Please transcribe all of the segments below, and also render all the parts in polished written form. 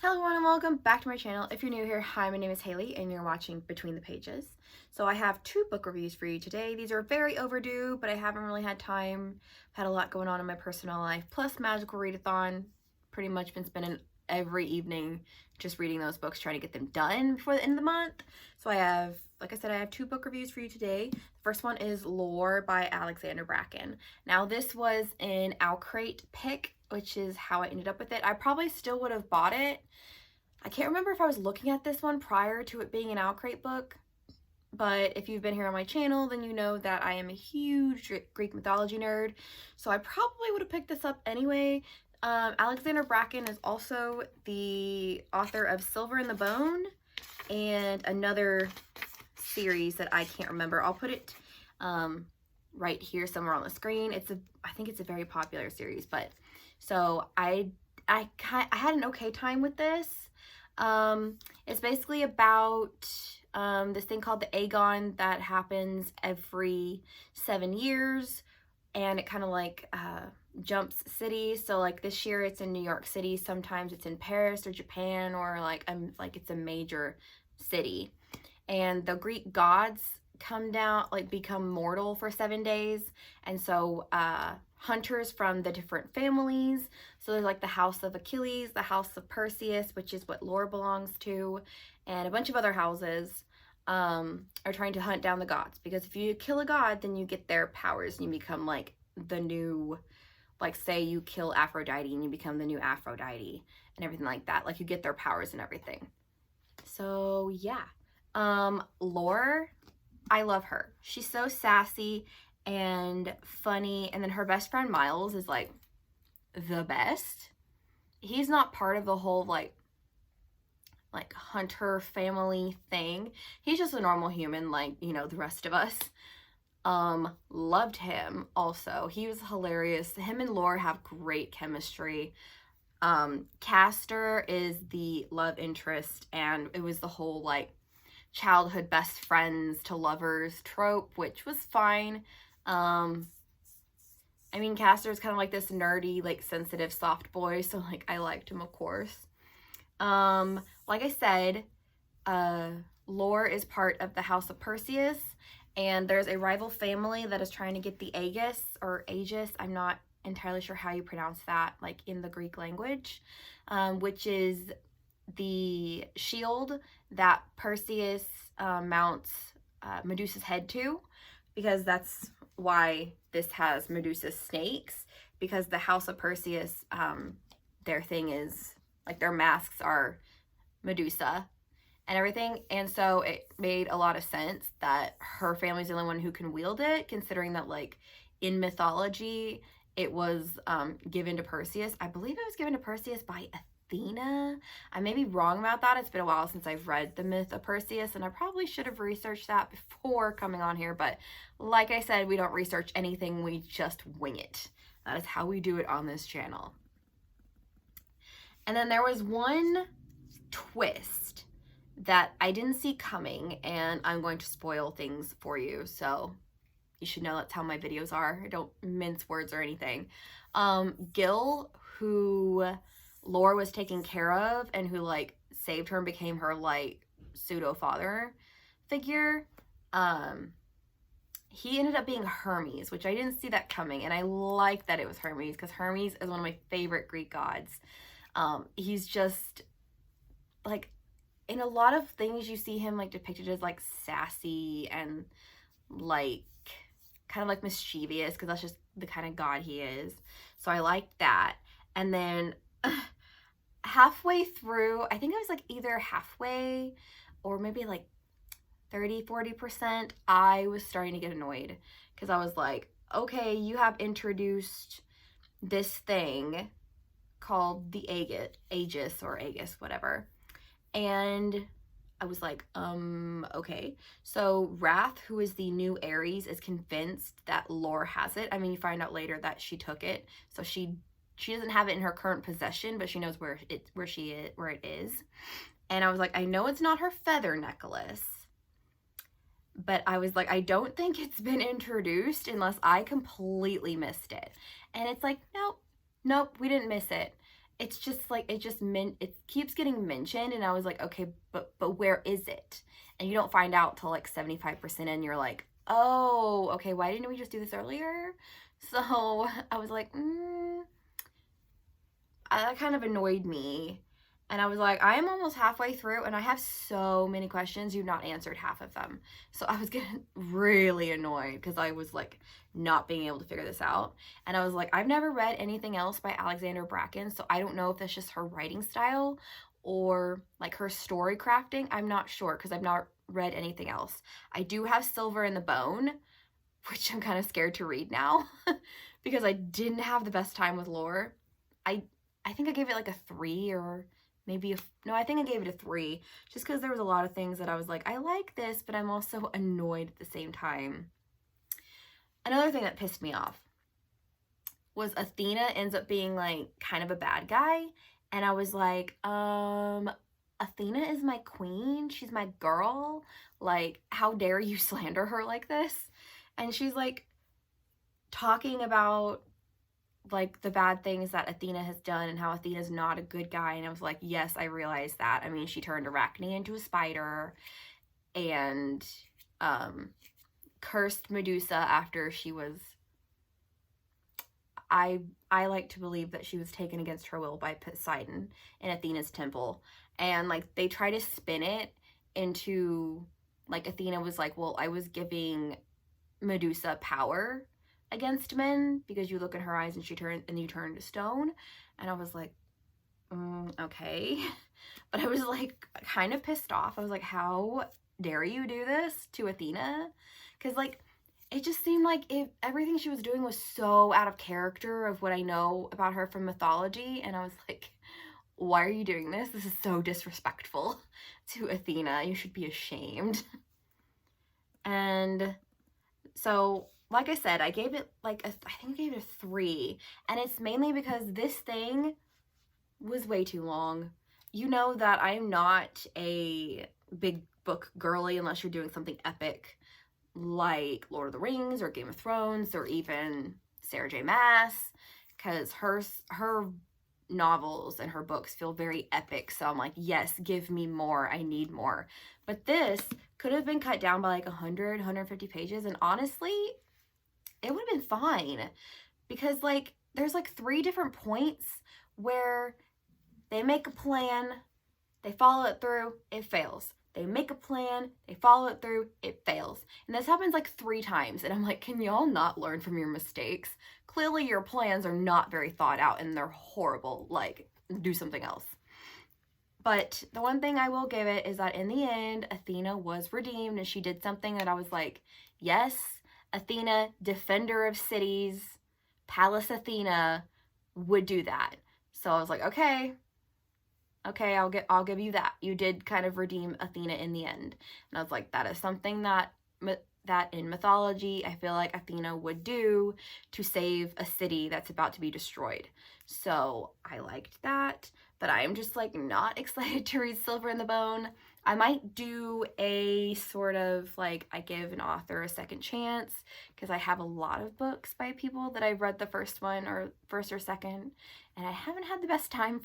Hello everyone and welcome back to my channel. If you're new here, hi, my name is Haley and you're watching Between the Pages. So I have two book reviews for you today. These are very overdue, but I haven't really had time. I've had a lot going on in my personal life, plus magical readathon. Pretty much been spending every evening just reading those books, trying to get them done before the end of the month. So I have, like I said, I have two book reviews for you today. The first one is Lore by Alexandra Bracken. Now this was an Owlcrate pick, which is how I ended up with it. I probably still would have bought it. I can't remember if I was looking at this one prior to it being an Owlcrate book, but if you've been here on my channel, then you know that I am a huge Greek mythology nerd, so I probably would have picked this up anyway. Alexandra Bracken is also the author of Silver in the Bone and another series that I can't remember. I'll put it right here somewhere on the screen. I think it's a very popular series, but so I had an okay time with this. It's basically about this thing called the Aegon that happens every 7 years, and it kind of like jumps cities. So like this year it's in New York City, sometimes it's in Paris or Japan, or like it's a major city, and the Greek gods come down, like become mortal for 7 days, and so hunters from the different families, so there's like the house of Achilles, the house of Perseus, which is what Lore belongs to, and a bunch of other houses are trying to hunt down the gods, because if you kill a god, then you get their powers and you become like the new, like say you kill Aphrodite and you become the new Aphrodite and everything like that, like you get their powers and everything. So yeah, Lore, I love her. She's so sassy and funny, and then her best friend Miles is like the best. He's not part of the whole like hunter family thing. He's just a normal human, like, you know, the rest of us. Loved him also. He was hilarious. Him and Lore have great chemistry. Castor is the love interest, and it was the whole like childhood best friends to lovers trope, which was fine. I mean, Castor is kind of like this nerdy, like sensitive, soft boy, so like I liked him, of course. Like I said, Lore is part of the House of Perseus, and there's a rival family that is trying to get the Aegis or Aegis. I'm not entirely sure how you pronounce that, like in the Greek language, which is the shield that Perseus mounts Medusa's head to, because that's why this has Medusa's snakes, because the House of Perseus, their thing is, like their masks are Medusa and everything, and so it made a lot of sense that her family's the only one who can wield it, considering that like in mythology it was given to Perseus. I believe it was given to Perseus by Athena. I may be wrong about that. It's been a while since I've read the myth of Perseus, and I probably should have researched that before coming on here, but like I said, we don't research anything, we just wing it. That is how we do it on this channel. And then there was one twist that I didn't see coming, and I'm going to spoil things for you, so you should know that's how my videos are. I don't mince words or anything. Gil, who Lore was taking care of and who like saved her and became her like pseudo father figure, he ended up being Hermes, which I didn't see that coming, and I like that it was Hermes, because Hermes is one of my favorite Greek gods. He's just like, in a lot of things you see him like depicted as like sassy and like kind of like mischievous, because that's just the kind of god he is. So I liked that. And then halfway through, I think I was like either halfway or maybe like 30-40%, I was starting to get annoyed, because I was like, okay, you have introduced this thing called the Aegis or Aegis, whatever, and I was like, okay. So Wrath, who is the new Ares, is convinced that Lore has it. I mean, you find out later that she took it, so she doesn't have it in her current possession, but she knows where it is. And I was like, I know it's not her feather necklace, but I was like, I don't think it's been introduced unless I completely missed it. And it's like, nope, we didn't miss it. it's just like, it keeps getting mentioned, and I was like, okay, but where is it? And you don't find out till like 75% in, you're like, oh, okay, why didn't we just do this earlier? So I was like, that kind of annoyed me. And I was like, I am almost halfway through and I have so many questions. You've not answered half of them. So I was getting really annoyed because I was like not being able to figure this out. And I was like, I've never read anything else by Alexandra Bracken. So I don't know if that's just her writing style or like her story crafting. I'm not sure because I've not read anything else. I do have Silver in the Bone, which I'm kind of scared to read now because I didn't have the best time with lore. I think I gave it like a 3 or maybe no, I think I gave it a 3 just because there was a lot of things that I was like, I like this, but I'm also annoyed at the same time. Another thing that pissed me off was Athena ends up being like kind of a bad guy, and I was like, Athena is my queen, she's my girl, like how dare you slander her like this? And she's like talking about like the bad things that Athena has done and how Athena's not a good guy. And I was like, yes, I realize that. I mean, she turned Arachne into a spider and cursed Medusa after she was, I like to believe that she was taken against her will by Poseidon in Athena's temple. And like they try to spin it into like Athena was like, well, I was giving Medusa power against men because you look in her eyes and you turn to stone. And I was like, okay. But I was like kind of pissed off. I was like, how dare you do this to Athena? Because like it just seemed like everything she was doing was so out of character of what I know about her from mythology. And I was like, why are you doing this? This is so disrespectful to Athena. You should be ashamed. And so like I said, I gave it like I think I gave it a 3, and it's mainly because this thing was way too long. You know that I'm not a big book girly unless you're doing something epic like Lord of the Rings or Game of Thrones or even Sarah J. Maas, because her novels and her books feel very epic. So I'm like, yes, give me more. I need more. But this could have been cut down by like 100, 150 pages, and honestly, it would have been fine because like there's like 3 different points where they make a plan, they follow it through, it fails. They make a plan, they follow it through, it fails. And this happens like 3 times. And I'm like, can y'all not learn from your mistakes? Clearly your plans are not very thought out and they're horrible. Like, do something else. But the one thing I will give it is that in the end, Athena was redeemed and she did something that I was like, yes, Athena, defender of cities, Pallas Athena would do that. So I was like, okay, I'll give you that. You did kind of redeem Athena in the end. And I was like, that is something that in mythology, I feel like Athena would do to save a city that's about to be destroyed. So I liked that, but I am just like not excited to read Silver in the Bone. I might do a sort of like, I give an author a second chance because I have a lot of books by people that I've read the first or second, and I haven't had the best time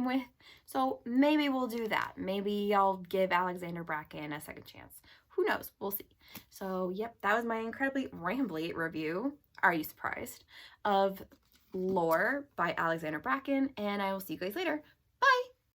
with. So maybe we'll do that. Maybe I'll give Alexandra Bracken a second chance. Who knows? We'll see. So yep, that was my incredibly rambly review. Are you surprised? Of Lore by Alexandra Bracken, and I will see you guys later.